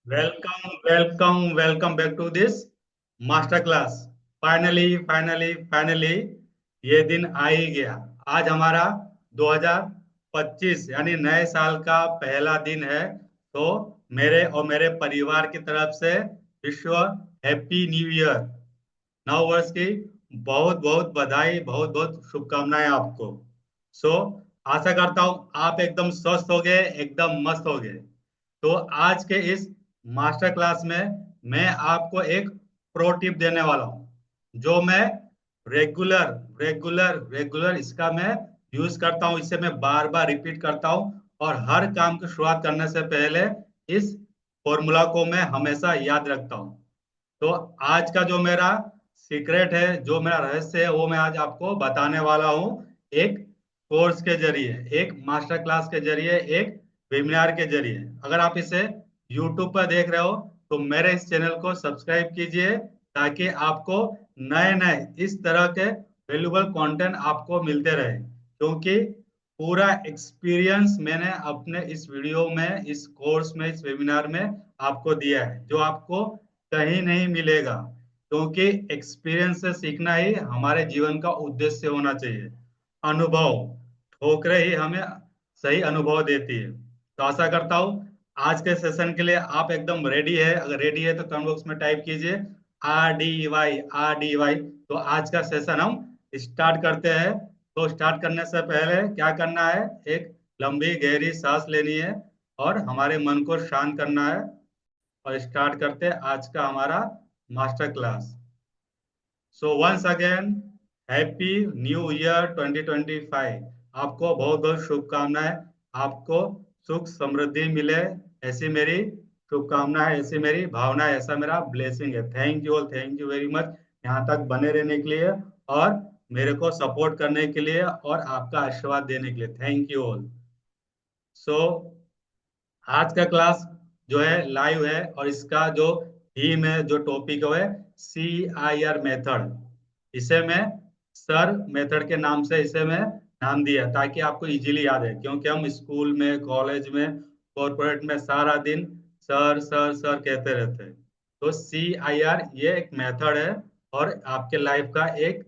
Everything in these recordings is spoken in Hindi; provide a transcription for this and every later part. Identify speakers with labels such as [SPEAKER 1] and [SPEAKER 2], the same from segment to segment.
[SPEAKER 1] Welcome back to this master class. Finally ये दिन आ ही गया। आज हमारा 2025 यानी नए साल का पहला दिन है। तो मेरे और मेरे परिवार की तरफ से विश्व हैप्पी न्यू ईयर, नव वर्ष की बहुत बहुत बधाई, बहुत बहुत शुभकामनाएं आपको। सो आशा करता हूं आप एकदम स्वस्थ हो गए, एकदम मस्त हो गए। तो आज के इस मास्टर क्लास में मैं आपको एक प्रो टिप देने वाला हूं, जो मैं रेगुलर रेगुलर इसका मैं यूज करता हूं। इसे मैं बार बार रिपीट करता हूं और हर काम की शुरुआत करने से पहले इस फॉर्मूला को मैं हमेशा याद रखता हूं। तो आज का जो मेरा सीक्रेट है, जो मेरा रहस्य है, वो मैं आज आपको बताने वाला हूँ। एक कोर्स के जरिए, एक मास्टर क्लास के जरिए, एक वेबिनार के जरिए। अगर आप इसे यूट्यूब पर देख रहे हो तो मेरे इस चैनल को सब्सक्राइब कीजिए, ताकि आपको नए नए इस तरह के वैल्यूबल कंटेंट आपको मिलते रहे। क्योंकि पूरा एक्सपीरियंस मैंने अपने इस वीडियो में, इस कोर्स में, इस वेबिनार में आपको दिया है, जो आपको कहीं नहीं मिलेगा। क्योंकि एक्सपीरियंस से सीखना ही हमारे जीवन का उद्देश्य होना चाहिए। अनुभव, ठोकरें ही हमें सही अनुभव देती है। तो आशा करता हूँ आज के सेशन के लिए आप एकदम रेडी है। अगर रेडी है तो कमेंट बॉक्स में टाइप कीजिए RDY। तो आज का सेशन हम स्टार्ट करते हैं। तो स्टार्ट करने से पहले क्या करना है, एक लंबी गहरी सांस लेनी है और हमारे मन को शांत करना है। और स्टार्ट करते हैं आज का हमारा master class. So once again happy new year 2025। आपको बहुत बहुत शुभकामनाएं। आपको सुख समृद्धि मिले, ऐसी मेरी शुभकामना है, ऐसी मेरी भावना है, ऐसा मेरा ब्लेसिंग है। Thank you all, thank you very much यहाँ तक बने रहने के लिए और मेरे को सपोर्ट करने के लिए और आपका आशीर्वाद देने के लिए। Thank you all. सो आज का क्लास जो है लाइव है और इसका जो थीम है, जो टॉपिक है, CIR मेथड। इसे मैं सर मेथड के नाम से इसे मैं नाम दिया, ताकि आपको इजीली याद है। क्योंकि हम स्कूल में, कॉलेज में, कॉर्पोरेट में सारा दिन सर सर सर कहते रहते हैं। तो CIR ये एक मेथड है और आपके लाइफ का एक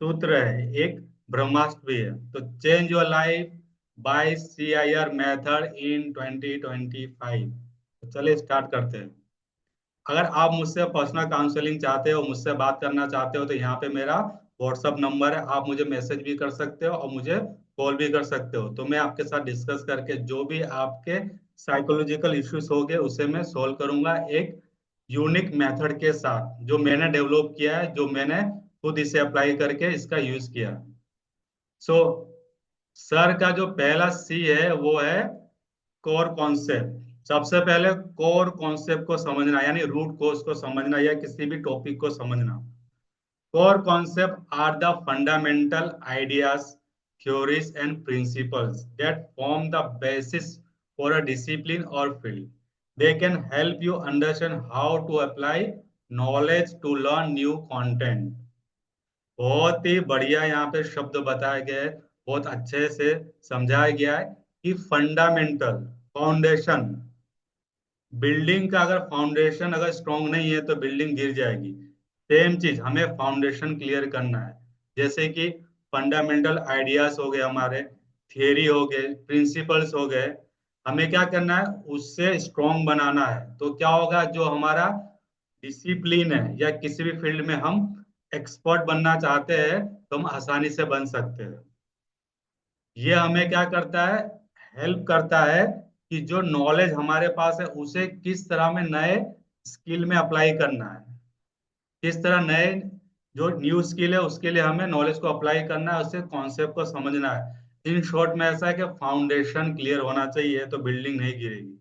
[SPEAKER 1] सूत्र है, एक ब्रह्मास्त्र भी है। तो change your life by CIR method in 2025। तो चलिए स्टार्ट करते हैं। अगर आप मुझसे पर्सनल काउंसलिंग चाहते हो, मुझसे बात करना चाहते हो, तो यहाँ पे मेरा व्हाट्सअप नंबर है। आप मुझे मैसेज भी कर सकते हो और मुझे कॉल भी कर सकते हो। तो मैं आपके साथ डिस्कस करके जो भी आपके साइकोलॉजिकल इश्यूज होंगे उसे मैं सॉल्व करूंगा, एक यूनिक मेथड के साथ जो मैंने डेवलप किया है, जो मैंने खुद इसे अप्लाई करके इसका यूज किया। सो सर का जो पहला सी है वो है कोर कॉन्सेप्ट। सबसे पहले कोर कॉन्सेप्ट को समझना, यानी रूट कोर्स को समझना या किसी भी टॉपिक को समझना। Core concept are the fundamental ideas, theories and principles that form the basis for a discipline or field. They can help you understand how to apply knowledge to learn new content. बहुत ही बढ़िया यहाँ पे शब्द बताया गया है, बहुत अच्छे से समझाया गया है कि फंडामेंटल, फाउंडेशन। बिल्डिंग का अगर फाउंडेशन अगर स्ट्रांग नहीं है तो बिल्डिंग गिर जाएगी। सेम चीज हमें फाउंडेशन क्लियर करना है। जैसे कि फंडामेंटल आइडियाज हो गए, हमारे थियरी हो गए, प्रिंसिपल्स हो गए, हमें क्या करना है, उससे स्ट्रांग बनाना है। तो क्या होगा, जो हमारा डिसिप्लिन है या किसी भी फील्ड में हम एक्सपर्ट बनना चाहते हैं तो हम आसानी से बन सकते हैं। ये हमें क्या करता है, हेल्प करता है कि जो नॉलेज हमारे पास है उसे किस तरह में नए स्किल में अप्लाई करना है, किस तरह नए जो न्यू स्किल है उसके लिए हमें नॉलेज को अप्लाई करना है, उससे कॉन्सेप्ट को समझना है। इन शॉर्ट में ऐसा है कि फाउंडेशन क्लियर होना चाहिए तो बिल्डिंग नहीं गिरेगी।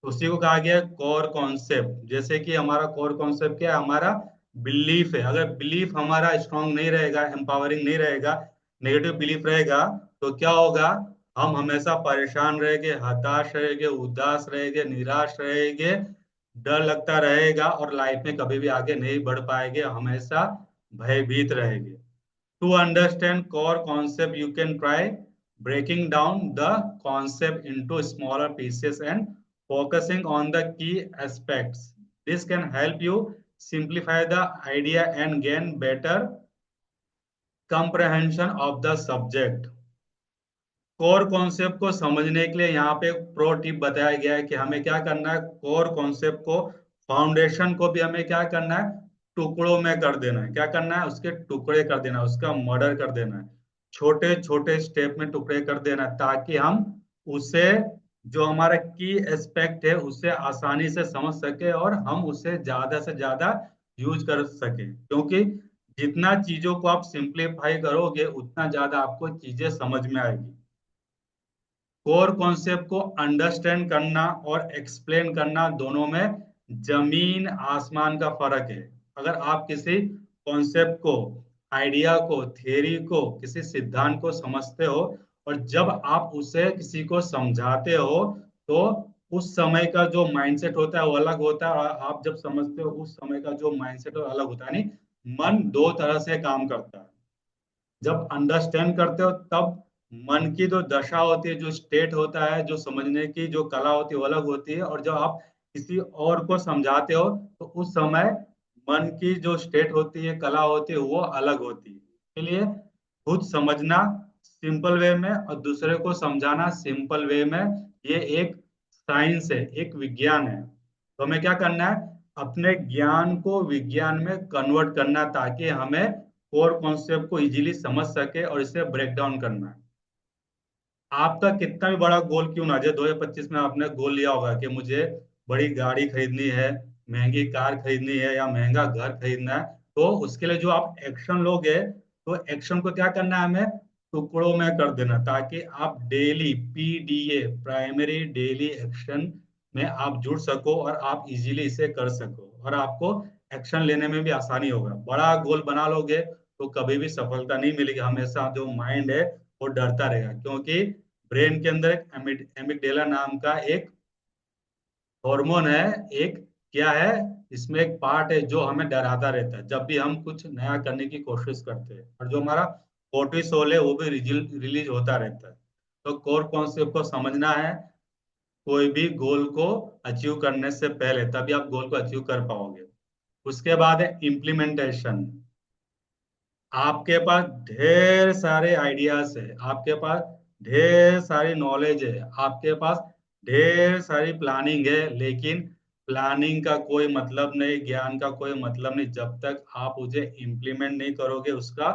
[SPEAKER 1] उसी को कहा गया कोर कॉन्सेप्ट। जैसे कि हमारा कोर कॉन्सेप्ट क्या है, हमारा बिलीफ है। अगर बिलीफ हमारा स्ट्रांग नहीं रहेगा, एम्पावरिंग नहीं रहेगा, नेगेटिव बिलीफ रहेगा, तो क्या होगा, हम हमेशा परेशान रहेंगे, हताश रहेंगे, उदास रहेंगे, निराश रहेंगे, डर लगता रहेगा और लाइफ में कभी भी आगे नहीं बढ़ पाएंगे, हमेशा भयभीत रहेंगे। To understand core concept you can try breaking down the concept into smaller pieces and focusing on the key aspects. This can help you simplify the idea and gain better comprehension of the subject. Core concept को समझने के लिए यहाँ पे एक प्रो टिप बताया गया है कि हमें क्या करना है, कोर कॉन्सेप्ट को, फाउंडेशन को भी हमें क्या करना है, टुकड़ों में कर देना है। क्या करना है, उसके टुकड़े कर देना है, उसका मर्डर कर देना है, छोटे छोटे स्टेप में टुकड़े कर देना है, ताकि हम उसे, जो हमारा की एस्पेक्ट है, उसे आसानी से समझ सके और हम उसे ज्यादा से ज्यादा यूज कर सके। क्योंकि जितना चीजों को आप सिंप्लीफाई करोगे उतना ज्यादा आपको चीजें समझ में आएगी। कोर कॉन्सेप्ट को अंडरस्टैंड करना और एक्सप्लेन करना दोनों में जमीन आसमान का फर्क है। अगर आप किसी कॉन्सेप्ट को, आइडिया को, थ्योरी को, किसी सिद्धांत को समझते हो और जब आप उसे किसी को समझाते हो तो उस समय का जो माइंडसेट होता है वो अलग होता है, और आप जब समझते हो उस समय का जो माइंडसेट है वो अलग होता है। यानी मन दो तरह से काम करता है। जब अंडरस्टैंड करते हो तब मन की जो दशा होती है, जो स्टेट होता है, जो समझने की जो कला होती है वो अलग होती है, और जब आप किसी और को समझाते हो तो उस समय मन की जो स्टेट होती है, कला होती है, वो अलग होती है। इसलिए खुद समझना सिंपल वे में और दूसरे को समझाना सिंपल वे में, ये एक साइंस है, एक विज्ञान है। तो हमें क्या करना है, अपने ज्ञान को विज्ञान में कन्वर्ट करना, ताकि हमें कोर कॉन्सेप्ट को इजीली समझ सके और इसे ब्रेक डाउन करना है। आपका कितना भी बड़ा गोल क्यों ना जाए, 2025 में आपने गोल लिया होगा कि मुझे बड़ी गाड़ी खरीदनी है, महंगी कार खरीदनी है या महंगा घर खरीदना है, तो उसके लिए जो आप एक्शन लोगे, तो एक्शन को क्या करना है, हमें टुकड़ों में कर देना, ताकि आप daily PDA, primary daily action में आप जुड़ सको और आप इजीली इसे कर सको, और आपको एक्शन लेने में भी आसानी होगा। बड़ा गोल बना लोगे तो कभी भी सफलता नहीं मिलेगी, हमेशा जो माइंड है वो डरता रहेगा। क्योंकि ब्रेन के अंदर एक एमिगडेला नाम का एक हार्मोन है, एक क्या है, इसमें एक पार्ट है जो हमें डराता रहता है जब भी हम कुछ नया करने की कोशिश करते हैं, और जो हमारा कोर्टिसोल है वो भी रिलीज होता रहता है। तो कोर कॉन्सेप्ट को समझना है कोई भी गोल को अचीव करने से पहले, तभी आप गोल को अचीव कर पाओगे। उसके बाद है इम्प्लीमेंटेशन। आपके पास ढेर सारे आइडियाज है, आपके पास ढेर सारी नॉलेज है, आपके पास ढेर सारी प्लानिंग है, लेकिन प्लानिंग का कोई मतलब नहीं, ज्ञान का कोई मतलब नहीं, जब तक आप उसे इम्प्लीमेंट नहीं करोगे, उसका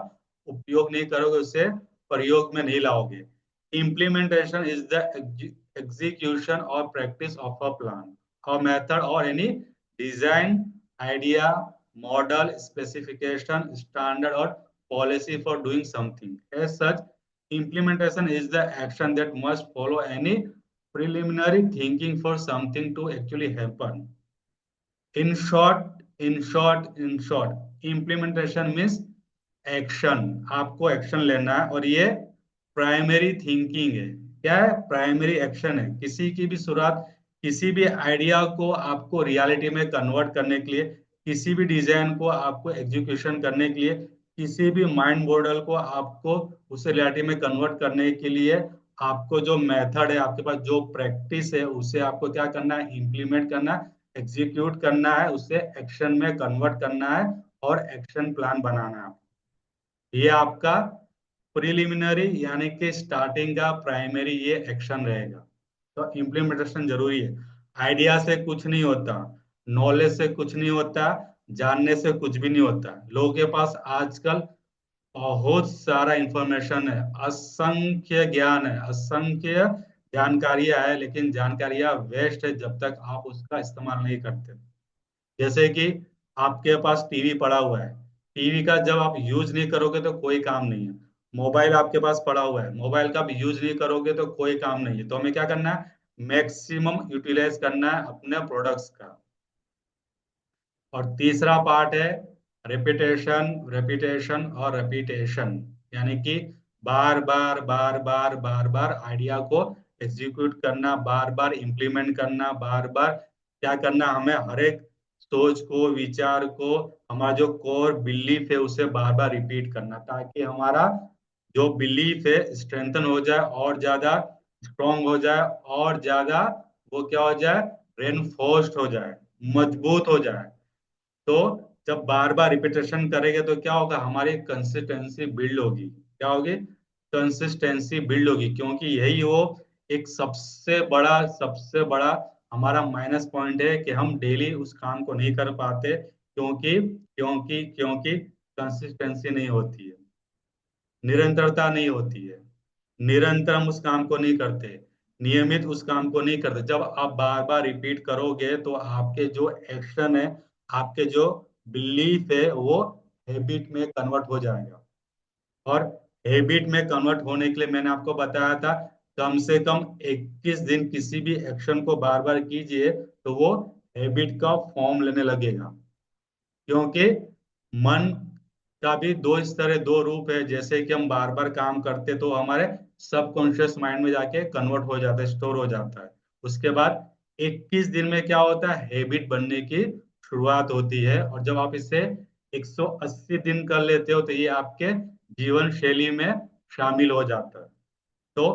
[SPEAKER 1] उपयोग नहीं करोगे, उसे प्रयोग में नहीं लाओगे। इम्प्लीमेंटेशन इज द एग्जीक्यूशन और practice of a plan, a method और any design, idea, model, specification, standard और policy for doing something. As such, implementation is the action that must follow any preliminary thinking for something to actually happen. In short, in short, implementation means action. आपको एक्शन लेना है, और ये प्राइमरी थिंकिंग है। क्या है, प्राइमरी एक्शन है। किसी की भी शुरुआत, किसी भी आइडिया को आपको रियलिटी में कन्वर्ट करने के लिए, किसी भी डिजाइन को आपको एग्जीक्यूशन करने के लिए, किसी भी माइंड मॉडल को आपको उसे रियलिटी में कन्वर्ट करने के लिए, आपको जो मेथड है, आपके पास जो प्रैक्टिस है, उसे आपको क्या करना है, इम्प्लीमेंट करना है, एग्जीक्यूट करना है, उसे एक्शन में कन्वर्ट करना है और एक्शन प्लान बनाना है। ये आपका प्रिलिमिनरी यानी कि स्टार्टिंग का प्राइमरी ये एक्शन रहेगा। तो इम्प्लीमेंटेशन जरूरी है। आइडिया से कुछ नहीं होता, नॉलेज से कुछ नहीं होता, जानने से कुछ भी नहीं होता। लोगों के पास आजकल बहुत सारा इंफॉर्मेशन है, असंख्य ज्ञान है, असंख्य जानकारियां है, लेकिन जानकारियां वेस्ट है जब तक आप उसका इस्तेमाल नहीं करते। जैसे कि आपके पास टीवी पड़ा हुआ है, टीवी का जब आप यूज नहीं करोगे तो कोई काम नहीं है। मोबाइल आपके पास पड़ा हुआ है, मोबाइल का भी यूज नहीं करोगे तो कोई काम नहीं है। तो हमें क्या करना है, मैक्सिमम यूटिलाइज करना है अपने प्रोडक्ट्स का। और तीसरा पार्ट है रिपीटेशन, रिपीटेशन और रिपीटेशन। यानी कि बार बार बार बार बार बार आइडिया को एग्जीक्यूट करना, बार बार इंप्लीमेंट करना, बार बार क्या करना, हमें हर एक सोच को, विचार को, हमारा जो कोर बिलीफ है उसे बार बार रिपीट करना, ताकि हमारा जो बिलीफ है स्ट्रेंथन हो जाए और ज्यादा स्ट्रांग हो जाए और ज्यादा वो क्या हो जाए, रेनफोर्स्ड हो जाए, मजबूत हो जाए। तो जब बार बार रिपीटेशन करेंगे तो क्या होगा, हमारी कंसिस्टेंसी बिल्ड होगी। क्या होगी, कंसिस्टेंसी बिल्ड होगी, क्योंकि यही वो एक सबसे बड़ा हमारा माइनस पॉइंट है कि हम डेली उस काम को नहीं कर पाते, क्योंकि कंसिस्टेंसी नहीं होती है, निरंतरता नहीं होती है। निरंतर हम उस काम को नहीं करते, नियमित उस काम को नहीं करते। जब आप बार बार रिपीट करोगे तो आपके जो एक्शन है, आपके जो बिलीफ है, वो हैबिट में कन्वर्ट हो जाएगा। और हैबिट में कन्वर्ट होने के लिए मैंने आपको बताया था, कम से कम 21 दिन किसी भी एक्शन को बार बार कीजिए तो वो हैबिट का फॉर्म लेने लगेगा। क्योंकि मन का भी दो स्तर है, दो रूप है। जैसे कि हम बार बार काम करते तो हमारे सबकॉन्शियस माइंड में जाके कन्वर्ट हो जाता है, स्टोर हो जाता है। उसके बाद 21 दिन में क्या होता है, हैबिट बनने की शुरुआत होती है। और जब आप इसे 180 दिन कर लेते हो तो ये आपके जीवन शैली में शामिल हो जाता है। तो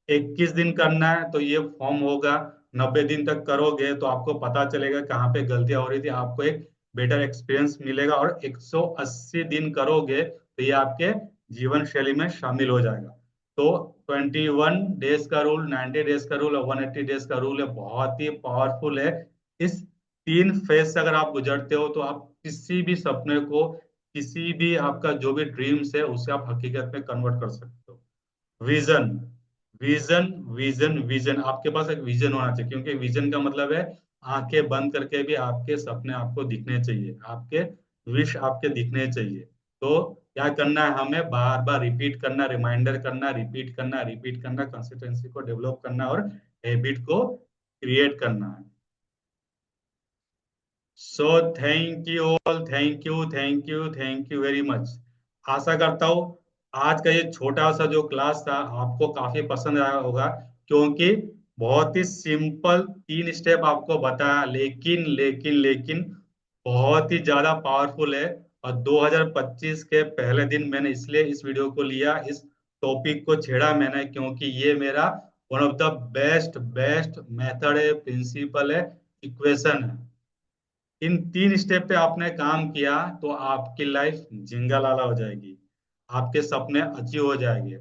[SPEAKER 1] 21 दिन करना है तो ये फॉर्म होगा। 90 दिन तक करोगे तो आपको पता चलेगा कहाँ पे गलतियां हो रही थी, आपको एक बेटर एक्सपीरियंस मिलेगा। और 180 दिन करोगे तो ये आपके जीवन शैली में शामिल हो जाएगा। तो 21 डेज का रूल, 90 डेज का रूल और 180 डेज का रूल है, बहुत ही पावरफुल है। इस 3 फेज से अगर आप गुजरते हो तो आप किसी भी सपने को, किसी भी आपका जो भी ड्रीम्स है उसे आप हकीकत में कन्वर्ट कर सकते हो। विजन, विजन, विजन, विजन, आपके पास एक विजन होना चाहिए, क्योंकि विजन का मतलब है आंखें बंद करके भी आपके सपने आपको दिखने चाहिए, आपके विश आपके दिखने चाहिए। तो क्या करना है, हमें बार बार रिपीट करना, रिमाइंडर करना, रिपीट करना, रिपीट करना, कंसिस्टेंसी को डेवलप करना और हैबिट को क्रिएट करना है। So thank you all, thank you, thank you, thank you very much. आशा करता हूँ आज का ये छोटा सा जो क्लास था आपको काफी पसंद आया होगा, क्योंकि बहुत ही सिंपल 3 स्टेप आपको बताया, लेकिन लेकिन लेकिन बहुत ही ज्यादा पावरफुल है। और 2025 के पहले दिन मैंने इसलिए इस वीडियो को लिया, इस टॉपिक को छेड़ा मैंने, क्योंकि ये मेरा one of the best best method है, प्रिंसिपल है, इक्वेशन है। इन 3 स्टेप पे आपने काम किया तो आपकी लाइफ जिंगा लाला हो जाएगी, आपके सपने अचीव हो जाएंगे,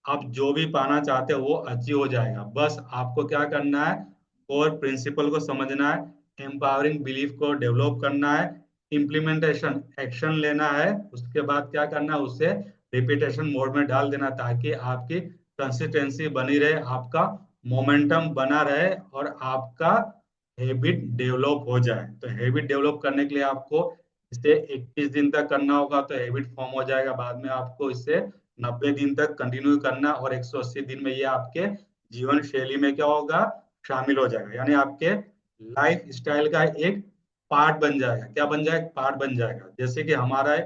[SPEAKER 1] आप जो भी पाना चाहते हो वो अचीव हो जाएगा। बस आपको क्या करना है, कोर प्रिंसिपल को समझना है, एम्पावरिंग बिलीफ को डेवलप करना है, इम्प्लीमेंटेशन एक्शन लेना है, उसके बाद क्या करना है, उसे रिपीटेशन मोड में डाल देना, ताकि आपकी कंसिस्टेंसी बनी रहे, आपका मोमेंटम बना रहे और आपका हैबिट डेवलप हो जाए। तो हैबिट डेवलप करने के लिए आपको इसे 21 दिन तक करना होगा तो हैबिट फॉर्म हो जाएगा। बाद में आपको इसे 90 दिन तक कंटिन्यू करना, और 180 दिन में ये आपके जीवन शैली में क्या होगा, शामिल हो जाएगा। यानी आपके लाइफ स्टाइल का एक पार्ट बन जाएगा। क्या बन जाएगा, पार्ट बन जाएगा। जैसे कि हमारा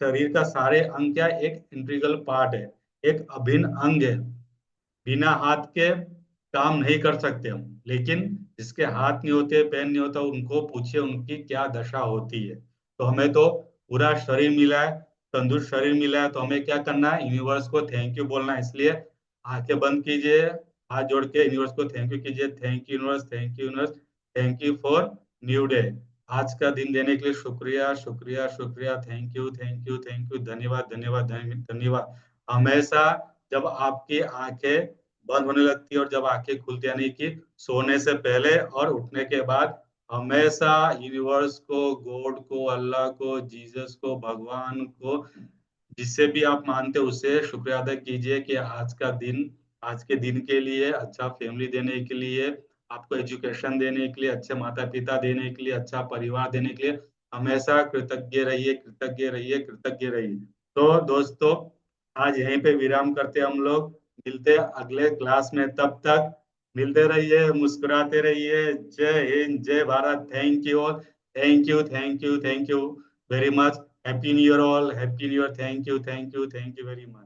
[SPEAKER 1] शरीर का सारे अंग क्या है, एक इंटीग्रल पार्ट है, एक अभिन्न अंग है। बिना हाथ के काम नहीं कर सकते हम, लेकिन जिसके हाथ नहीं होते, पैर नहीं होता, उनको पूछिए उनकी क्या दशा होती है। तो हमें तो पूरा शरीर मिला है, तंदुरुस्त शरीर मिला है, तो हमें क्या करना है, यूनिवर्स को थैंक यू बोलना है। इसलिए आंखें बंद कीजिए, हाथ जोड़ के यूनिवर्स को थैंक यू कीजिए, thank you universe, thank you universe, thank you for new day. आज का दिन देने के लिए शुक्रिया, शुक्रिया, शुक्रिया, thank you, thank you, thank you, धन्यवाद, धन्यवाद, धन्यवाद। हमेशा जब आपकी आंखें बंद होने लगती है और जब आंखें खुलती, यानी कि सोने से पहले और उठने के बाद, हमेशा यूनिवर्स को, गॉड को, अल्लाह को, जीसस को, भगवान को, जिससे भी आप मानते हो उससे शुक्रिया अदा कीजिए कि आज का दिन, आज के दिन के लिए, अच्छा फैमिली देने के लिए, आपको एजुकेशन देने के लिए, अच्छे माता पिता देने के लिए, अच्छा परिवार देने के लिए, हमेशा कृतज्ञ रहिए, कृतज्ञ रहिए, कृतज्ञ रहिए। तो दोस्तों, आज यहीं पे विराम करते हैं हम लोग, मिलते हैं अगले क्लास में। तब तक मिलते रहिए, मुस्कुराते रहिए। जय हिंद, जय Bharat, thank you all, thank you, thank you, thank you very much. Happy new year all, happy new year, thank you, thank you, thank you very much.